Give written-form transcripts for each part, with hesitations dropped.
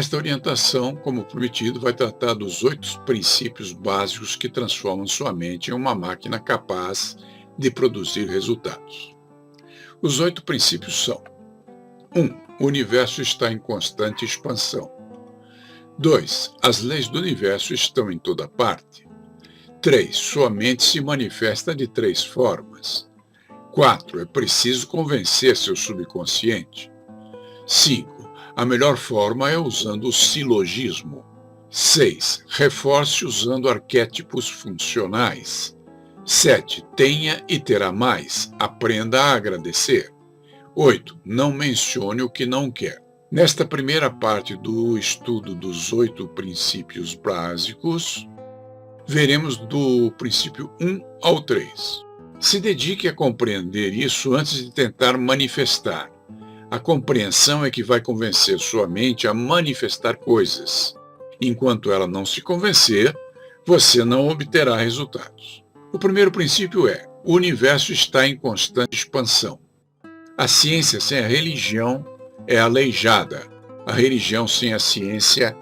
Esta orientação, como prometido, vai tratar dos 8 princípios básicos que transformam sua mente em uma máquina capaz de produzir resultados. Os 8 princípios são: 1. O universo está em constante expansão. 2. As leis do universo estão em toda parte. 3. Sua mente se manifesta de 3 formas. 4. É preciso convencer seu subconsciente. 5. A melhor forma é usando o silogismo. 6. Reforce usando arquétipos funcionais. 7. Tenha e terá mais. Aprenda a agradecer. 8. Não mencione o que não quer. Nesta primeira parte do estudo dos 8 princípios básicos, veremos do princípio 1 ao 3. Se dedique a compreender isso antes de tentar manifestar. A compreensão é que vai convencer sua mente a manifestar coisas. Enquanto ela não se convencer, você não obterá resultados. O primeiro princípio é: o universo está em constante expansão. A ciência sem a religião é aleijada. A religião sem a ciência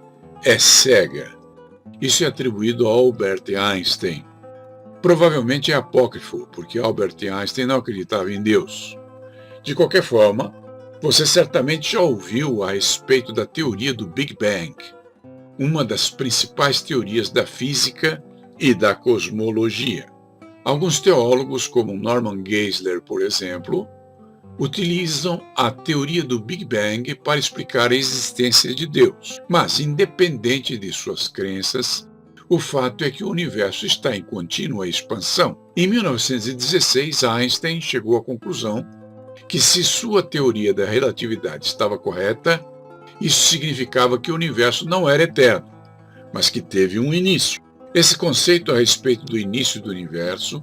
é cega. Isso é atribuído a Albert Einstein. Provavelmente é apócrifo, porque Albert Einstein não acreditava em Deus. De qualquer forma, você certamente já ouviu a respeito da teoria do Big Bang, uma das principais teorias da física e da cosmologia. Alguns teólogos, como Norman Geisler, por exemplo, utilizam a teoria do Big Bang para explicar a existência de Deus. Mas, independente de suas crenças, o fato é que o universo está em contínua expansão. Em 1916, Einstein chegou à conclusão que, se sua teoria da relatividade estava correta, isso significava que o universo não era eterno, mas que teve um início. Esse conceito a respeito do início do universo,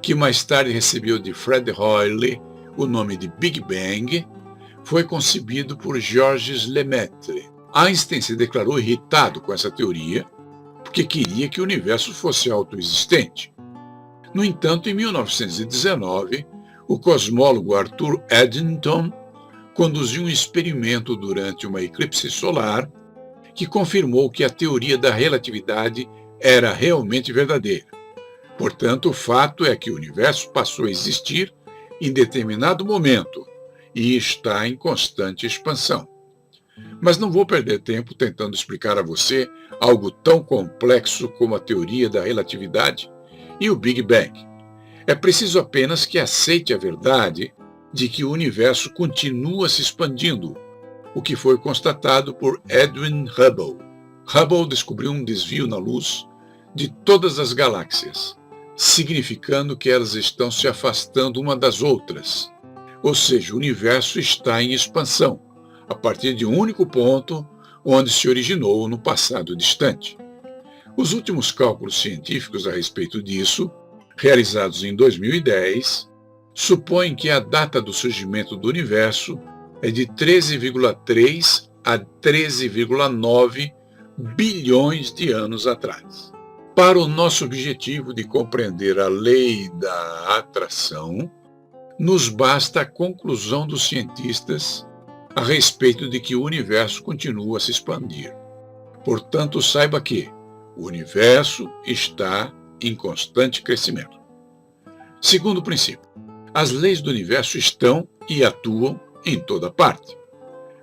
que mais tarde recebeu de Fred Hoyle o nome de Big Bang, foi concebido por Georges Lemaitre. Einstein se declarou irritado com essa teoria, porque queria que o universo fosse autoexistente. No entanto, em 1919, o cosmólogo Arthur Eddington conduziu um experimento durante uma eclipse solar que confirmou que a teoria da relatividade era realmente verdadeira. Portanto, o fato é que o universo passou a existir em determinado momento e está em constante expansão. Mas não vou perder tempo tentando explicar a você algo tão complexo como a teoria da relatividade e o Big Bang. É preciso apenas que aceite a verdade de que o universo continua se expandindo, o que foi constatado por Edwin Hubble. Hubble descobriu um desvio na luz de todas as galáxias, significando que elas estão se afastando uma das outras. Ou seja, o universo está em expansão, a partir de um único ponto onde se originou no passado distante. Os últimos cálculos científicos a respeito disso, realizados em 2010, supõem que a data do surgimento do universo é de 13,3 a 13,9 bilhões de anos atrás. Para o nosso objetivo de compreender a lei da atração, nos basta a conclusão dos cientistas a respeito de que o universo continua a se expandir. Portanto, saiba que o universo está em constante crescimento. Segundo princípio, as leis do universo estão e atuam em toda parte.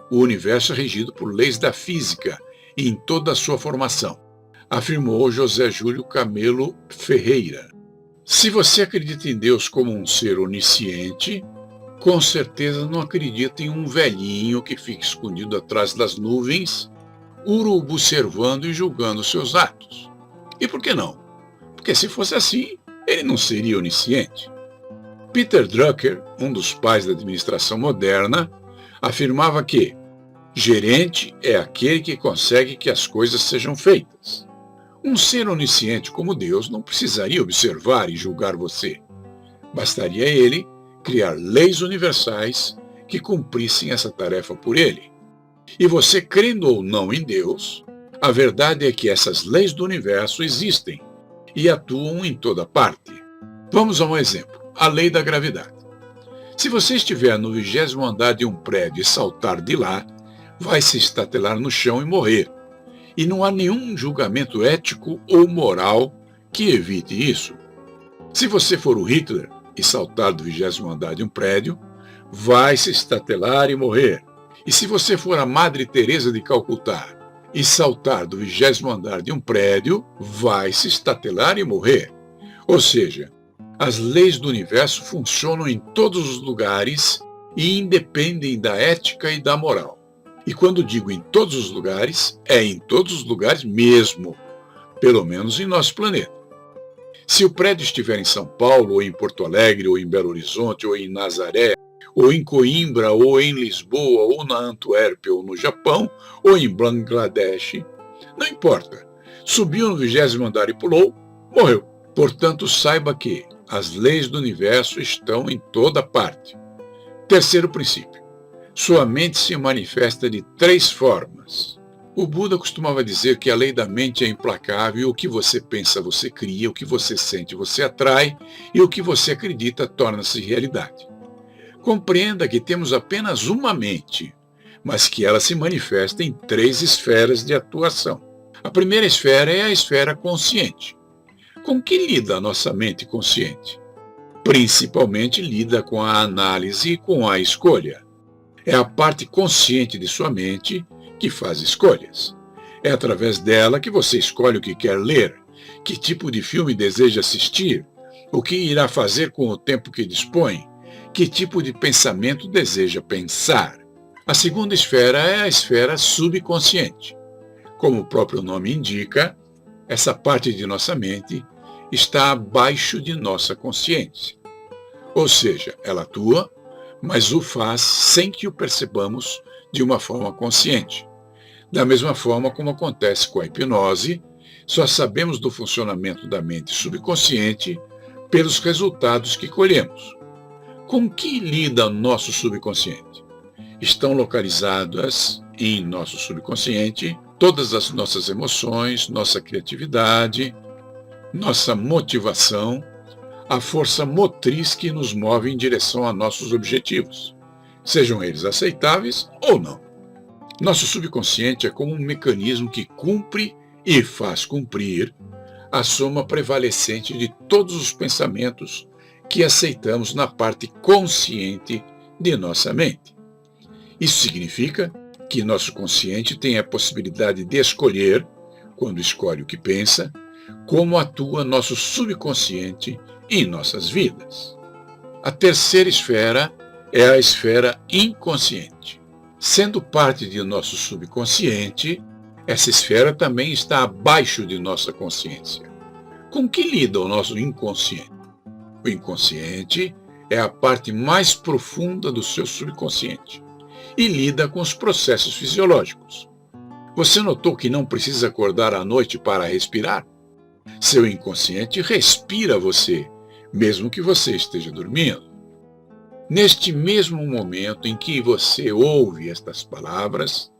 O universo é regido por leis da física em toda a sua formação, afirmou José Júlio Camelo Ferreira. Se você acredita em Deus como um ser onisciente, com certeza não acredita em um velhinho que fica escondido atrás das nuvens, urubu-observando e julgando seus atos. E por que não? Porque se fosse assim, ele não seria onisciente. Peter Drucker, um dos pais da administração moderna, afirmava que gerente é aquele que consegue que as coisas sejam feitas. Um ser onisciente como Deus não precisaria observar e julgar você. Bastaria ele criar leis universais que cumprissem essa tarefa por ele. E você, crendo ou não em Deus, a verdade é que essas leis do universo existem e atuam em toda parte. Vamos a um exemplo: a lei da gravidade. Se você estiver no 20º andar de um prédio e saltar de lá, vai se estatelar no chão e morrer. E não há nenhum julgamento ético ou moral que evite isso. Se você for o Hitler e saltar do 20º andar de um prédio, vai se estatelar e morrer. E se você for a Madre Teresa de Calcutá e saltar do 20º andar de um prédio, vai se estatelar e morrer. Ou seja, as leis do universo funcionam em todos os lugares e independem da ética e da moral. E quando digo em todos os lugares, é em todos os lugares mesmo, pelo menos em nosso planeta. Se o prédio estiver em São Paulo, ou em Porto Alegre, ou em Belo Horizonte, ou em Nazaré, ou em Coimbra, ou em Lisboa, ou na Antuérpia, ou no Japão, ou em Bangladesh, não importa. Subiu no 20º andar e pulou, morreu. Portanto, saiba que as leis do universo estão em toda parte. Terceiro princípio. Sua mente se manifesta de 3 formas. O Buda costumava dizer que a lei da mente é implacável, o que você pensa você cria, o que você sente você atrai, e o que você acredita torna-se realidade. Compreenda que temos apenas uma mente, mas que ela se manifesta em 3 esferas de atuação. A primeira esfera é a esfera consciente. Com que lida a nossa mente consciente? Principalmente lida com a análise e com a escolha. É a parte consciente de sua mente que faz escolhas. É através dela que você escolhe o que quer ler, que tipo de filme deseja assistir, o que irá fazer com o tempo que dispõe, que tipo de pensamento deseja pensar. A segunda esfera é a esfera subconsciente. Como o próprio nome indica, essa parte de nossa mente está abaixo de nossa consciência. Ou seja, ela atua, mas o faz sem que o percebamos de uma forma consciente. Da mesma forma como acontece com a hipnose, só sabemos do funcionamento da mente subconsciente pelos resultados que colhemos. Com que lida nosso subconsciente? Estão localizadas em nosso subconsciente todas as nossas emoções, nossa criatividade, nossa motivação, a força motriz que nos move em direção a nossos objetivos, sejam eles aceitáveis ou não. Nosso subconsciente é como um mecanismo que cumpre e faz cumprir a soma prevalecente de todos os pensamentos que aceitamos na parte consciente de nossa mente. Isso significa que nosso consciente tem a possibilidade de escolher, quando escolhe o que pensa, como atua nosso subconsciente em nossas vidas. A terceira esfera é a esfera inconsciente. Sendo parte de nosso subconsciente, essa esfera também está abaixo de nossa consciência. Com que lida o nosso inconsciente? O inconsciente é a parte mais profunda do seu subconsciente e lida com os processos fisiológicos. Você notou que não precisa acordar à noite para respirar? Seu inconsciente respira você, mesmo que você esteja dormindo. Neste mesmo momento em que você ouve estas palavras,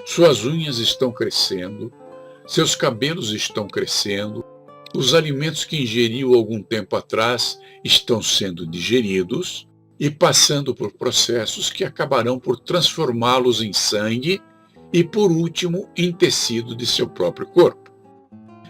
suas unhas estão crescendo, seus cabelos estão crescendo, os alimentos que ingeriu algum tempo atrás estão sendo digeridos e passando por processos que acabarão por transformá-los em sangue e, por último, em tecido de seu próprio corpo.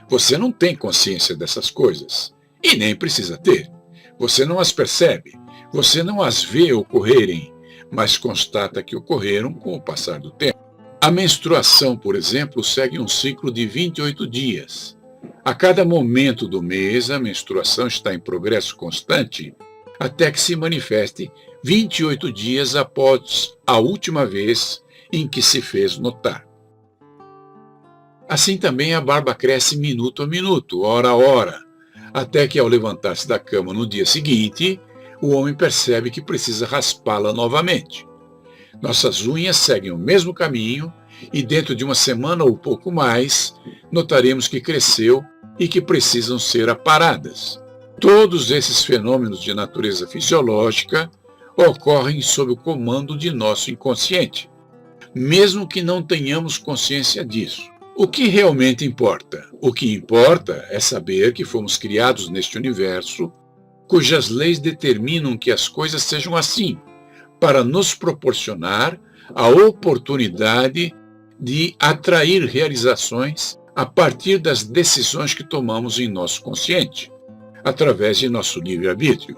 Você não tem consciência dessas coisas e nem precisa ter. Você não as percebe. Você não as vê ocorrerem, mas constata que ocorreram com o passar do tempo. A menstruação, por exemplo, segue um ciclo de 28 dias. A cada momento do mês, a menstruação está em progresso constante até que se manifeste 28 dias após a última vez em que se fez notar. Assim também a barba cresce minuto a minuto, hora a hora, até que ao levantar-se da cama no dia seguinte, o homem percebe que precisa raspá-la novamente. Nossas unhas seguem o mesmo caminho e dentro de uma semana ou pouco mais, notaremos que cresceu e que precisam ser aparadas. Todos esses fenômenos de natureza fisiológica ocorrem sob o comando de nosso inconsciente, mesmo que não tenhamos consciência disso. O que realmente importa? O que importa é saber que fomos criados neste universo, cujas leis determinam que as coisas sejam assim, para nos proporcionar a oportunidade de atrair realizações a partir das decisões que tomamos em nosso consciente, através de nosso livre-arbítrio.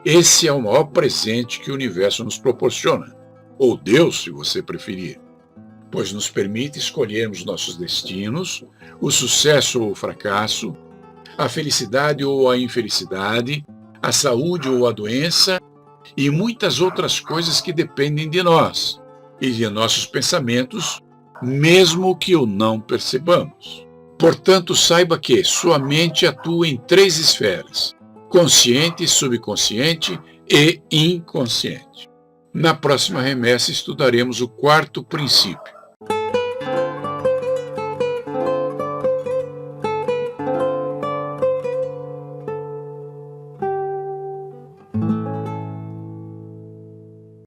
Esse é o maior presente que o universo nos proporciona, ou Deus, se você preferir, pois nos permite escolhermos nossos destinos, o sucesso ou o fracasso, a felicidade ou a infelicidade, a saúde ou a doença e muitas outras coisas que dependem de nós e de nossos pensamentos, mesmo que o não percebamos. Portanto, saiba que sua mente atua em 3 esferas: consciente, subconsciente e inconsciente. Na próxima remessa estudaremos o 4º princípio,